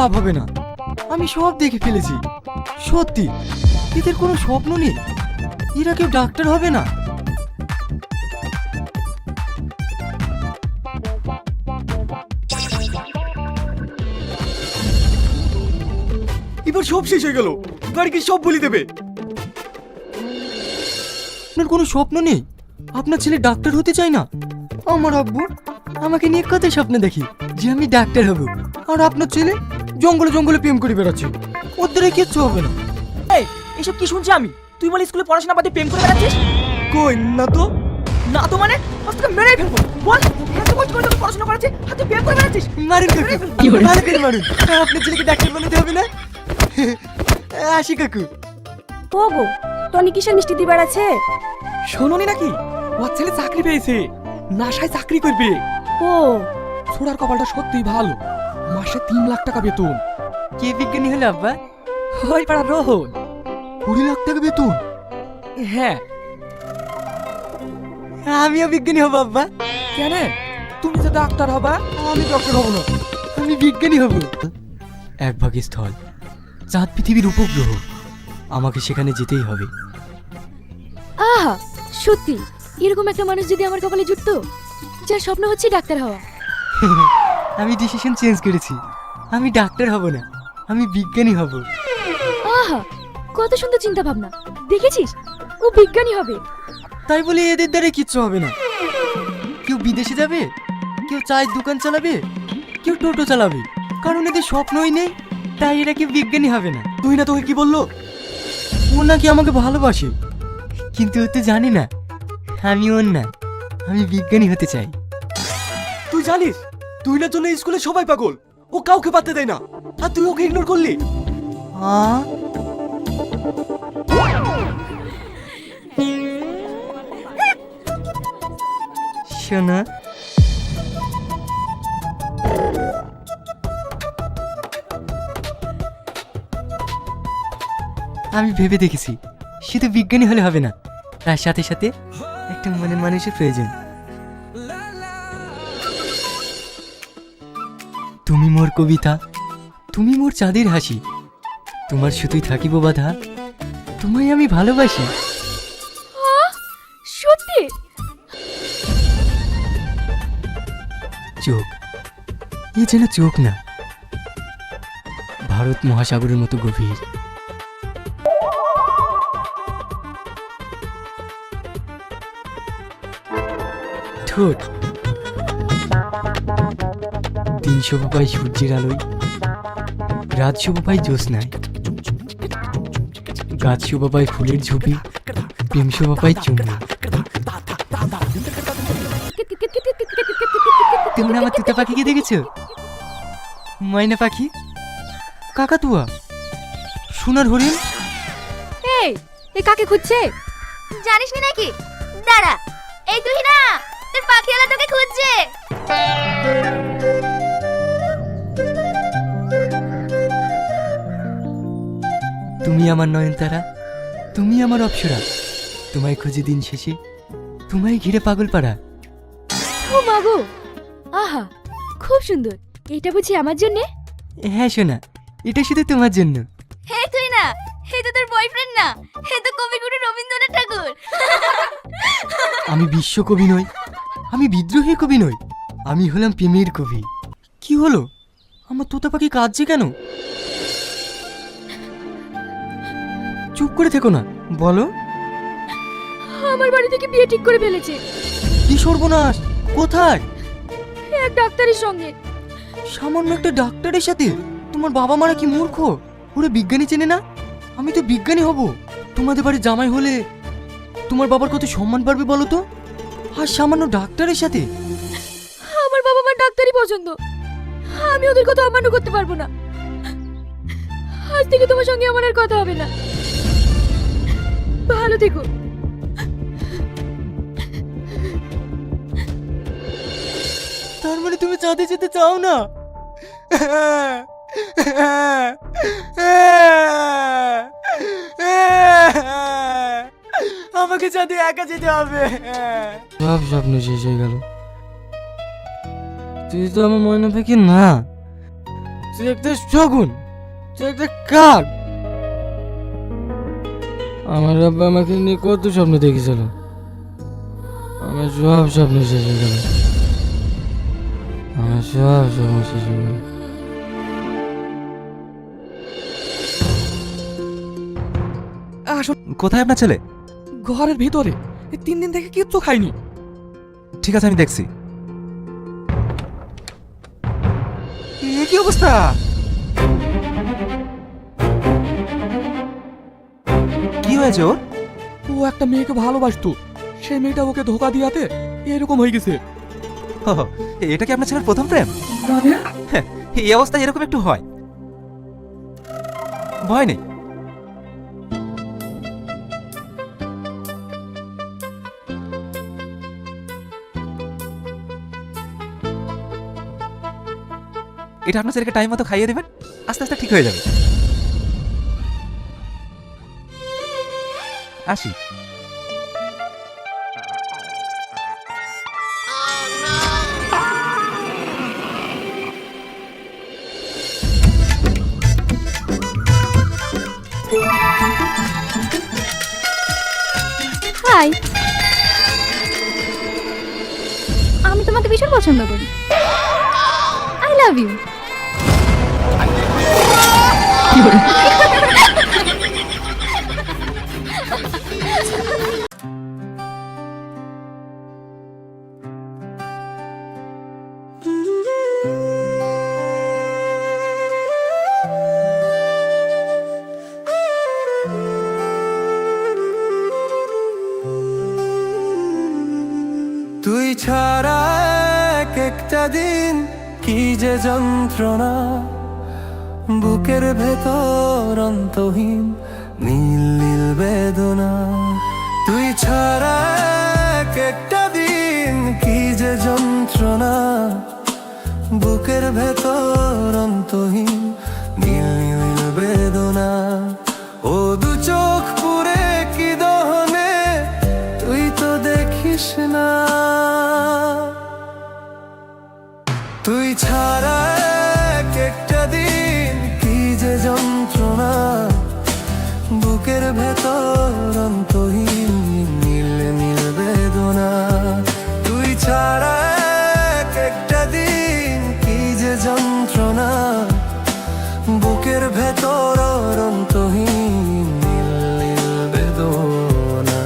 লাভ হবে না, আমি সব দেখে ফেলেছি। সত্যি এদের কোনো স্বপ্ন নেই, এরা কেউ ডাক্তার হবে না। এবার সব শেষ হয়ে গেল, গাড়িকে সব বলি দেবে। আপনার কোনো স্বপ্ন নেই? আপনার ছেলে ডাক্তার হতে চায় না? আমার আব্বু আমাকে নিয়ে কত স্বপ্ন দেখি যে আমি ডাক্তার হব, আর আপনার ছেলে জঙ্গলে জঙ্গলে প্রেম করে বেড়াচ্ছে। ওর দ্বারা কিচ্ছু হবে না। এই এসব কি শুনছি আমি? তুই বলে স্কুলে পড়াশোনা বাদে প্রেম করে বেড়াচ্ছিস? কই না তো। না তো মানে আজ তোকে মেরেই ফেলবো। বল এত কষ্ট করে তোকে পড়াশোনা করাচ্ছি আর তুই প্রেম করে বেড়াচ্ছিস? মারুন কাকু, ভালো করে মারুন। আপনার ছেলেকে ডাক্তার বানাতে হবে না। আসি কাকু। ও গো, টনি কিসের মিষ্টি দিয়ে বেড়াচ্ছে? শোনোনি নাকি ওর ছেলে চাকরি পেয়েছে, নাসায় চাকরি করবে। ও ছোড়ার কপালটা সত্যিই ভালো, মাসে 3 লাখ টাকা বেতন। কে বিজ্ঞানী হলো আব্বা? ওই পাড়ার রোহন। 20 লাখ টাকা বেতন? হ্যাঁ। আমিও বিজ্ঞানী হব আব্বা। কেন? তুমি তো ডাক্তার হবা, আমি ডক্টর হব না। আমি বিজ্ঞানী হব। এক ভাগের স্থল, চাঁদ পৃথিবীর উপগ্রহ, আমাকে সেখানে যেতেই হবে। আহা, সত্যি এরকম একটা মানুষ যদি আমার কপালে জুটতো, যার স্বপ্ন হচ্ছে ডাক্তার হওয়া। আমি ডিসিশন চেঞ্জ করেছি, আমি ডাক্তার হব না, আমি বিজ্ঞানী হব। আহা, কত সুন্দর চিন্তা ভাবনা। দেখেছিস, ও বিজ্ঞানী হবে। তাই বলে এদের দ্বারা কিচ্ছু হবে না। কেউ বিদেশে যাবে, কেউ চায়ের দোকান চালাবে, কেউ টোটো চালাবে, কারণ এদের স্বপ্নই নেই, তাই এরা কেউ বিজ্ঞানী হবে না। তুই না তোকে কি বললো? ও নাকি আমাকে ভালোবাসে, কিন্তু ও তো জানি না আমি ওর না, আমি বিজ্ঞানী হতে চাই। তুই জানিস তুই না জন্য স্কুলে সবাই পাগল, ও কাউকে পাত্তা দেয় না, আর তুই ওকে ইগনোর করলি। শোনা, আমি ভেবে দেখেছি শুধু বিজ্ঞানী হলে হবে না, তার সাথে সাথে একটা মনের মানুষের প্রয়োজন। তুমি মোর কবিতা, তুমি মোর চাঁদের হাসি, তোমার শুধুই থাকিব বাধা, তোমায় আমি ভালোবাসি। সত্যি? চোখ, এ যেন চোখ না, ভারত মহাসাগরের মতো গভীর। ঠোঁট, দিন শোভা পায় সূর্যের আলোয়, রাত শোভা পায় জ্যোৎস্নায়, গাছ শোভা পায় ফুলের ঝুপি, প্রেম শোভা পায় চুম্বি। তুমি আমার তুতা পাখিকে দেখেছো? ময়না পাখি, কাকাতুয়া, সোনার হরিণ। এই, এ কাকে খুঁজছে? জানিস নি নাকি? দাঁড়া, এই তুই না, তোর পাখিওয়ালা তোকে খুঁজছে। তুমি আমার নয়নতারা, তুমি আমার অপ্সরা, তোমায় খুঁজে দিন শেষে, তোমায় ঘিরে পাগল পাড়া। ও মাগো, আহা, খুব সুন্দর। এটা বুঝি আমার জন্যে? হ্যাঁ সোনা, এটা শুধু তোমার জন্য। হে তুই না, হে তো তোর বয়ফ্রেন্ড না, হে তো কবিগুরু রবীন্দ্রনাথ ঠাকুর। আমি বিশ্বকবি নই, আমি বিদ্রোহী কবি নই, আমি হলাম প্রেমের কবি। কি হলো, আমার তোতা পাখি কাঁদছে কেন? চুপ করে থেকো না, বলো। আমার বাড়ি থেকে বিয়ে ঠিক করে ফেলেছে। কি সর্বনাশ, কোথায়? এক ডাক্তারের সঙ্গে। সামান্য একটা ডাক্তারের সাথে? তোমার বাবা মারা কি মূর্খ? ওরা বিজ্ঞানী চেনে না? আমি তো বিজ্ঞানী হব। তোমাদের বাড়ি জামাই হলে তোমার বাবার কত সম্মান বাড়বে বলো তো, আর সামান্য ডাক্তারের সাথে? আমার বাবা মার ডাক্তারই পছন্দ, আমি ওদের কথা অমান্য করতে পারবো না। আজ থেকে তোমার সঙ্গে আমার আর কথা হবে না। ভালো থেকো। তার মানে তুমি চাঁদে যেতে চাও না? আমাকে চাঁদে একা যেতে হবে। সব স্বপ্ন শেষ হয়ে গেল। তুই তো আমার ময়না পাখি না, তুই একটা শগুন, তুই একটা কাক। আমার আব্বা আমাকে নিয়ে কত স্বপ্ন দেখেছিল, আমার সব স্বপ্ন শেষ হয়ে গেল, আমার সব স্বপ্ন শেষ হয়ে গেল। আসুন, কোথায় আপনার ছেলে? ঘরের ভিতরে। এই 3 দিন থেকে কিচ্ছু খাইনি। ঠিক আছে, আমি দেখছি। এ কি অবস্থা? কি হয়েছে ওর? ও একটা মেয়েকে ভালোবাসতো, সেই মেয়েটা ওকে ধোকা দিয়াতে এরকম হয়ে গেছে। ও, এটা কি আপনার ছেলের প্রথম প্রেম? হ্যাঁ, এই অবস্থায় এরকম একটু হয়। ভয় নেই। এটা আপনার ছেলেকে টাইম মতো খাইয়ে দেবেন, আস্তে আস্তে ঠিক হয়ে যাবে। আসি। হাই, আমি তোমাকে ভীষণ পছন্দ করি। I love you. তুই ছাড়া এক একটা দিন কি যে যন্ত্রণা, বুকের ভেতর অন্তহীন নীল নীল বেদনা। তুই ছাড়া এক একটা দিন কি যে যন্ত্রণা, বুকের ভেতর অন্তহীন নীল নীল বেদনা। ও দু চোখ পুরে কি দহনে তুই তো দেখিস না। তুই ছাড়া এক একটা দিন কি যে যন্ত্রণা, বুকের ভেতর অন্তহীন নীল নীল বেদনা। তুই ছাড়া এক একটা দিন কি যে যন্ত্রণা, বুকের ভেতর অন্তহীন নীল নীল বেদনা।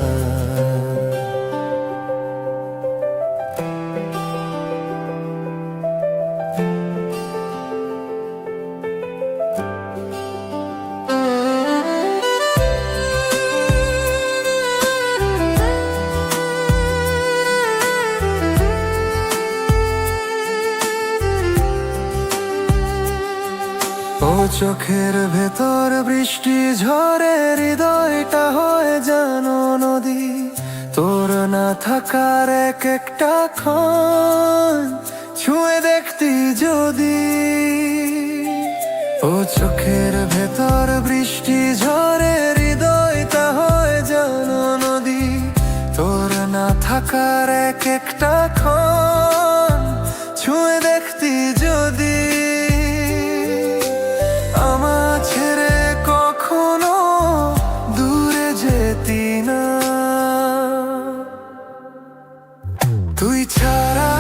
ও চোখের ভেতর বৃষ্টি ঝরে, হৃদয়টা হয় যেন নদী। তোর না থাকার এক একটা ক্ষণ ছুঁয়ে দেখতি যদি। ও চোখের ভেতর বৃষ্টি ঝরে, হৃদয়টা হয় যেন নদী। তোর না থাকার এক একটা ক্ষণ ছুঁয়ে দেখতি যদি। আমার ছেড়ে কখনো দূরে যেতি না। তুই ছাড়া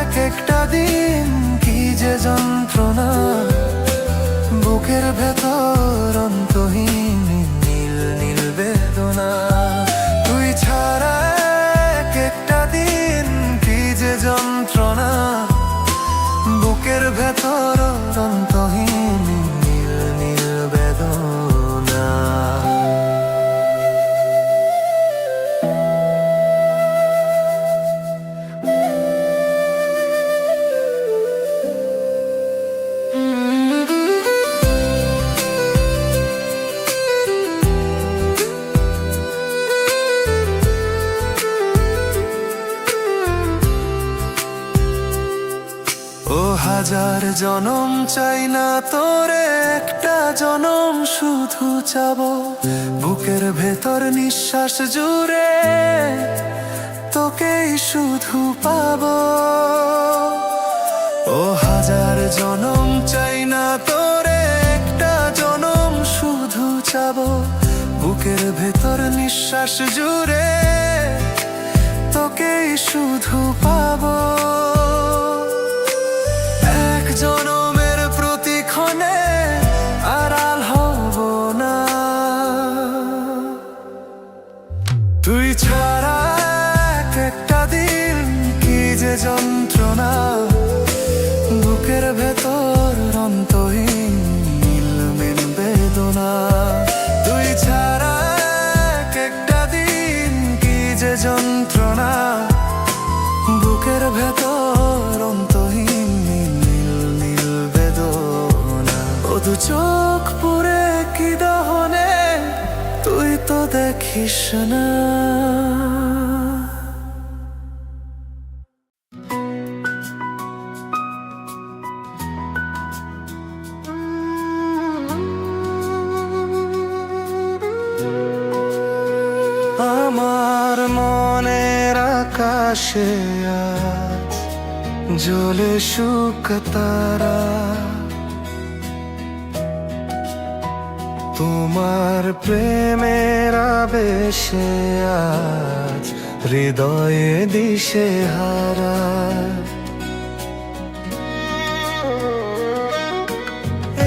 এক একটা দিন কি যে যন্ত্রণা, বুকের ভেতর অন্তহীন নীল নীল বেদনা। তুই ছাড়া এক একটা দিন কি যে যন্ত্রণা, বুকের ভেতর অন্তহীন নীল নীল বেদনা। ও হাজার জনম চাই না তোরে, একটা জনম শুধু চাবো। বুকের ভেতর নিঃশ্বাস জুড়ে তোকেই শুধু পাবো। ও হাজার জনম চাই না তোরে, একটা জনম শুধু চাবো, বুকের ভেতর নিঃশ্বাস জুড়ে তোকেই শুধু পাবো। এক জনমের প্রতিক্ষণে আড়াল হব না, তুই ছাড়া এক একটা দিন কি যে যন্ত্রণা, বুকের ভেতর অন্তহীন মিলমিল বেদনা। তুই ছাড়া এক একটা দিন কি যে যন্ত্রণা, বুকের ভেতর অন্তহীন মিলমিল বেদনা। ও দু চোখ পুরে কি দহনে তুই তো দেখিস না। আমার মনের আকাশে আজ জ্বলে শুক তারা, তোমার প্রেমের আবেশে আজ হৃদয়ে দিশে হারা।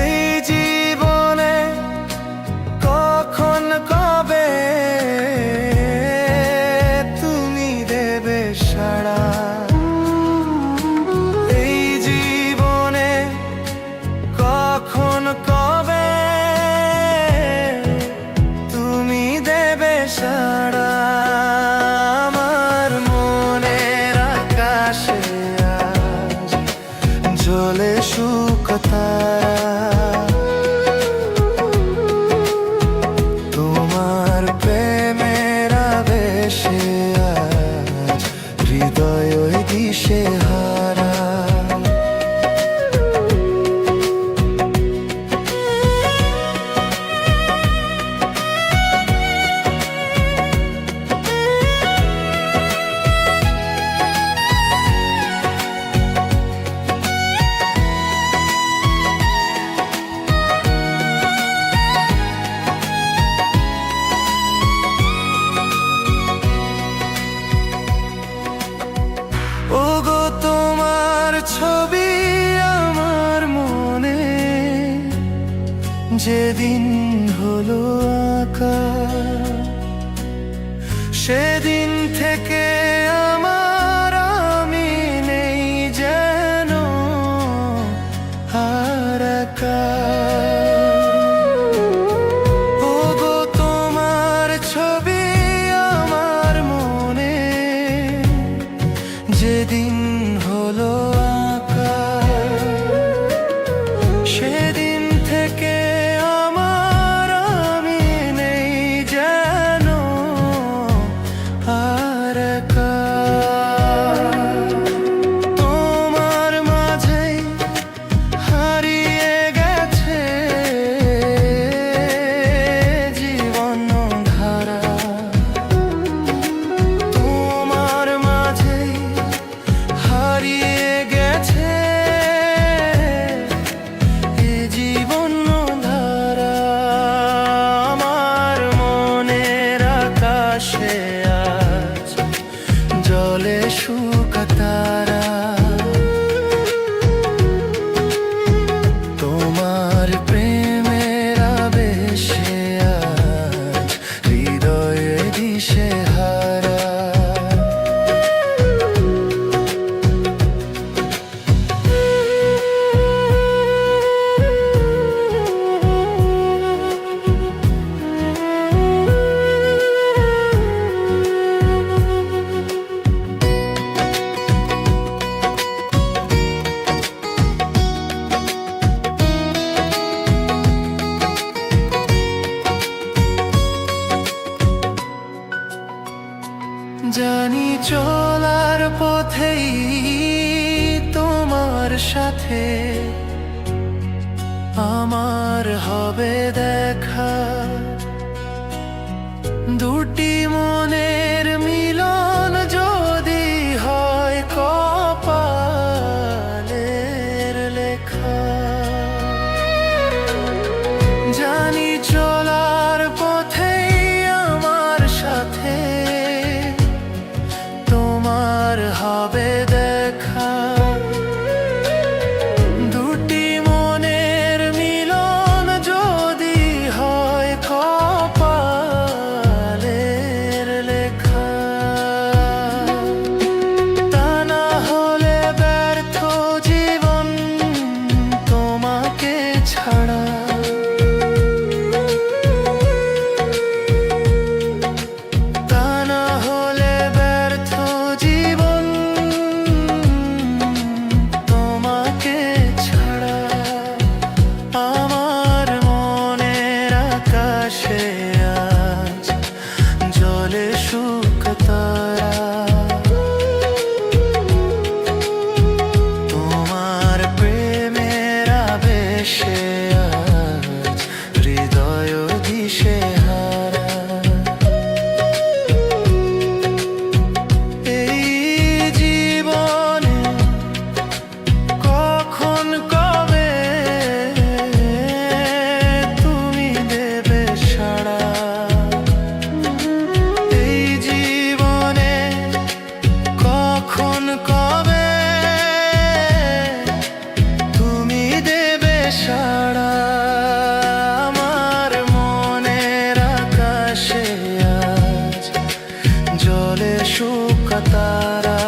এই জীবনে কখন কবে তুমি দেবে সাড়া, এই জীবনে কখন কবে তুমি দেবে সাড়া। আমার মনের আকাশে আজ জ্বলে শুক তারা, তোমার প্রেমের আবেশে আজ হৃদয় ওই দিশে হারা। ওগো তোমার ছবি আমার মনে যেদিন হলো আঁকা, সেদিন থেকে আমার আমি নেই যেন আর একা। ওগো তোমার ছবি আমার মনে যেদিন হলো আঁকা, সেদিন থেকে আমার আমি নেই যেন আর একা। তোমার মাঝেই হারিয়ে গেছে জীবন ধারা, তোমার মাঝেই হারিয়ে গেছে এ জীবন ধারা। আমার মনের আকাশে আজ জ্বলে শুক তারা, তোমার প্রেমের আবেশে আজ হৃদয়ে দিশে হারা। জানি চলার পথেই তোমার সাথে আমার হবে দেখা, দুটি মনের মিলন যদি হয় কপালের আকাশে আজ জলে শুকতারা তোমার প্রেমের আবেশে আজ হৃদয় দিশে হারা এই জীবনে কখন কবে তুমি দেবে সাড়া এই জীবনে কখন কবে তুমি দেবে সাড়া আমার মনের আকাশে আজ জলে শুকতারা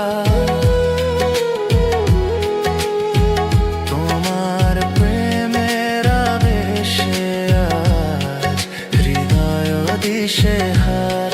তোমার প্রেমের আবেশে আজ হৃদয় দিশে হারা